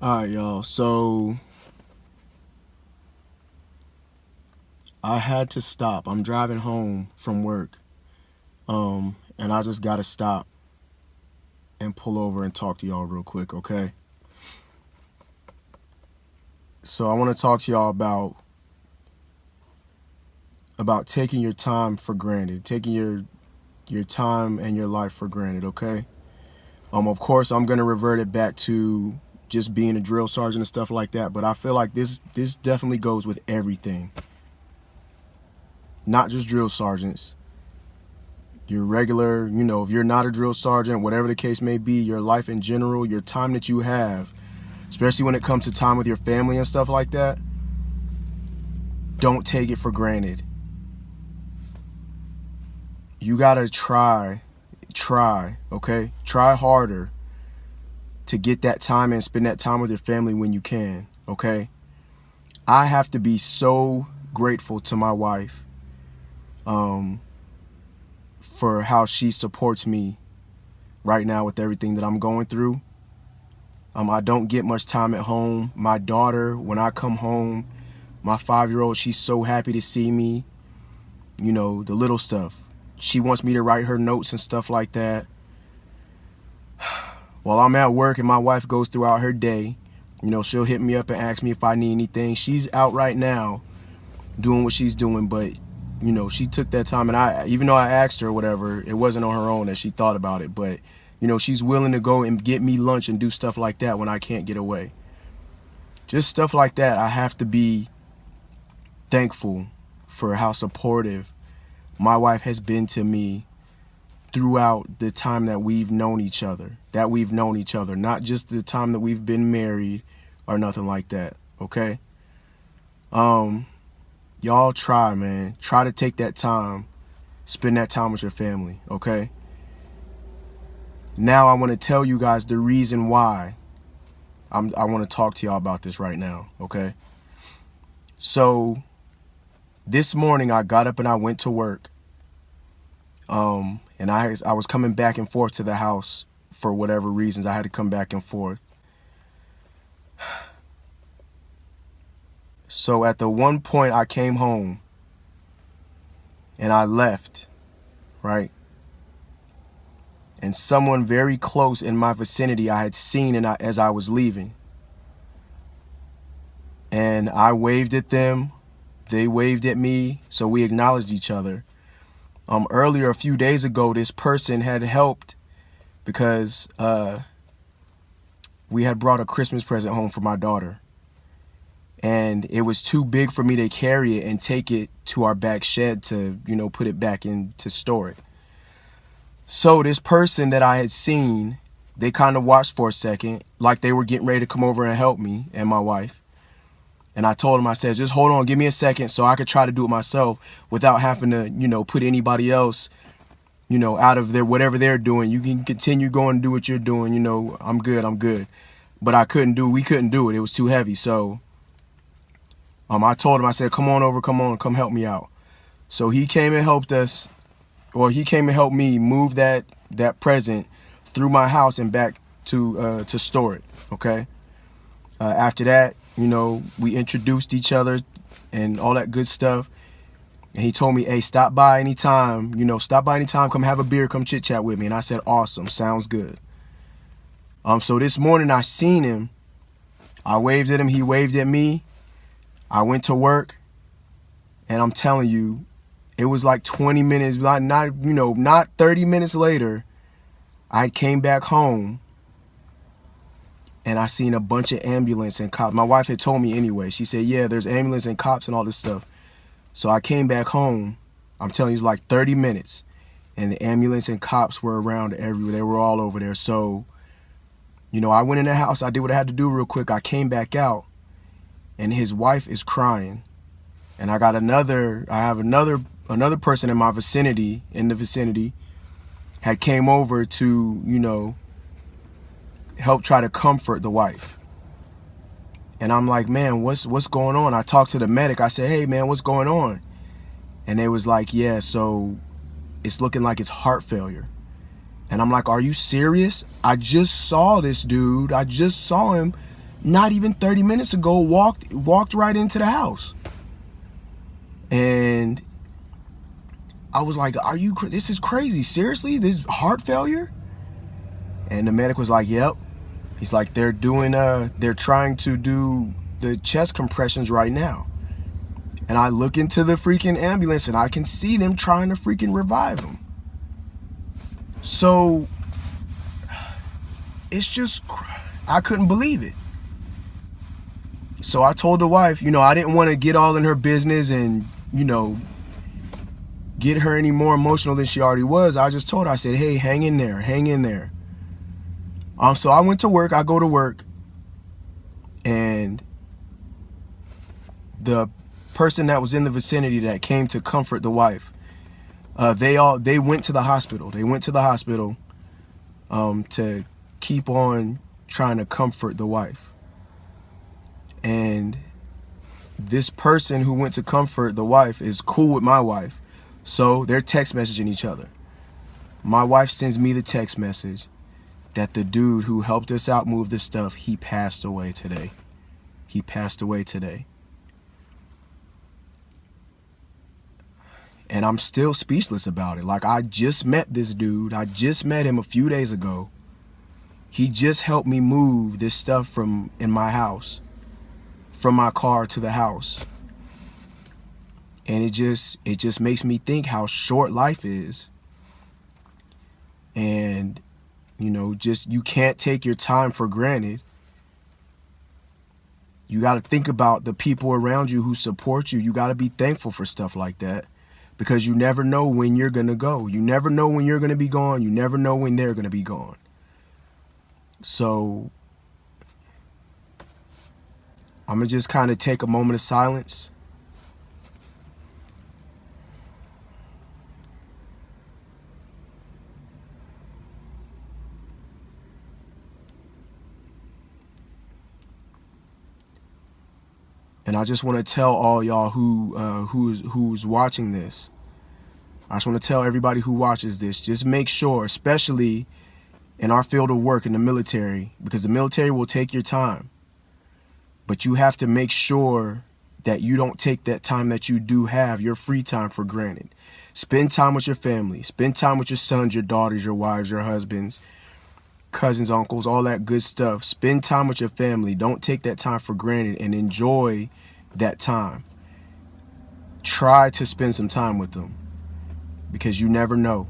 All right, y'all. So I had to stop. I'm driving home from work, and I just gotta stop and pull over and talk to y'all real quick, okay? So I want to talk to y'all about taking your time for granted, taking your time and your life for granted, okay? Of course, I'm gonna revert it back to just being a drill sergeant and stuff like that, but I feel like this definitely goes with everything, not just drill sergeants. Your regular, if you're not a drill sergeant, whatever the case may be, your life in general, your time that you have, especially when it comes to time with your family and stuff like that, don't take it for granted. You gotta try, okay? Try harder to get that time and spend that time with your family when you can, okay? I have to be so grateful to my wife for how she supports me right now with everything that I'm going through. I don't get much time at home. My daughter, when I come home, my 5-year-old, she's so happy to see me. The little stuff. She wants me to write her notes and stuff like that. While I'm at work and my wife goes throughout her day, she'll hit me up and ask me if I need anything. She's out right now doing what she's doing, but, she took that time, and even though I asked her or whatever, it wasn't on her own that she thought about it, but, she's willing to go and get me lunch and do stuff like that when I can't get away. Just stuff like that. I have to be thankful for how supportive my wife has been to me throughout the time that we've known each other. Not just the time that we've been married or nothing like that, okay? Y'all try, man. Try to take that time, spend that time with your family, okay? Now I want to tell you guys the reason why I want to talk to y'all about this right now, okay? So this morning I got up and I went to work. And I was coming back and forth to the house for whatever reasons. I had to come back and forth. So at the one point I came home and I left, right? And someone very close in my vicinity I had seen as I was leaving. And I waved at them. They waved at me. So we acknowledged each other. Earlier, a few days ago, this person had helped because we had brought a Christmas present home for my daughter. And it was too big for me to carry it and take it to our back shed to, put it back in to store it. So this person that I had seen, they kind of watched for a second, like they were getting ready to come over and help me and my wife. And I told them, I said, just hold on, give me a second so I could try to do it myself without having to, put anybody else, out of their whatever they're doing. You can continue going and do what you're doing. I'm good. But we couldn't do it. It was too heavy. So I told him, I said, come on over, come help me out. So he came and helped us, or he came and helped me move that present through my house and back to store it, okay? After that, we introduced each other and all that good stuff. And he told me, hey, stop by anytime, come have a beer, come chit chat with me. And I said, awesome, sounds good. So this morning I seen him, I waved at him, he waved at me. I went to work, and I'm telling you, it was like 20 minutes, not 30 minutes later, I came back home, and I seen a bunch of ambulance and cops. My wife had told me anyway. She said, yeah, there's ambulance and cops and all this stuff. So I came back home, I'm telling you, it was like 30 minutes, and the ambulance and cops were around everywhere. They were all over there. So, I went in the house, I did what I had to do real quick. I came back out, and his wife is crying. And I have another person in the vicinity, had came over to, help try to comfort the wife. And I'm like, man, what's going on? I talked to the medic. I said, hey, man, what's going on? And they was like, yeah, so it's looking like it's heart failure. And I'm like, are you serious? I just saw this dude. I just saw him not even 30 minutes ago, walked right into the house. And I was like, this is crazy. Seriously? This heart failure? And the medic was like, yep. He's like, they're trying to do the chest compressions right now. And I look into the freaking ambulance and I can see them trying to freaking revive him. So it's just, I couldn't believe it. So I told the wife, I didn't want to get all in her business and, get her any more emotional than she already was. I just told her, I said, hey, hang in there, hang in there. So I went to work, I go to work, and the person that was in the vicinity that came to comfort the wife, they went to the hospital. They went to the hospital to keep on trying to comfort the wife. And this person who went to comfort the wife is cool with my wife. So they're text messaging each other. My wife sends me the text message that the dude who helped us out move this stuff, he passed away today. He passed away today. And I'm still speechless about it. Like, I just met this dude. I just met him a few days ago. He just helped me move this stuff from in my house, from my car to the house. And it just makes me think how short life is. And, you can't take your time for granted. You got to think about the people around you who support you. You got to be thankful for stuff like that, because you never know when you're going to go. You never know when you're going to be gone. You never know when they're going to be gone. So I'm going to just kind of take a moment of silence. And I just want to tell all y'all who's watching this. I just want to tell everybody who watches this, just make sure, especially in our field of work in the military, because the military will take your time. But you have to make sure that you don't take that time that you do have, your free time, for granted. Spend time with your family. Spend time with your sons, your daughters, your wives, your husbands, cousins, uncles, all that good stuff. Spend time with your family. Don't take that time for granted, and enjoy that time. Try to spend some time with them, because you never know.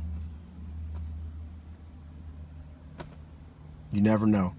You never know.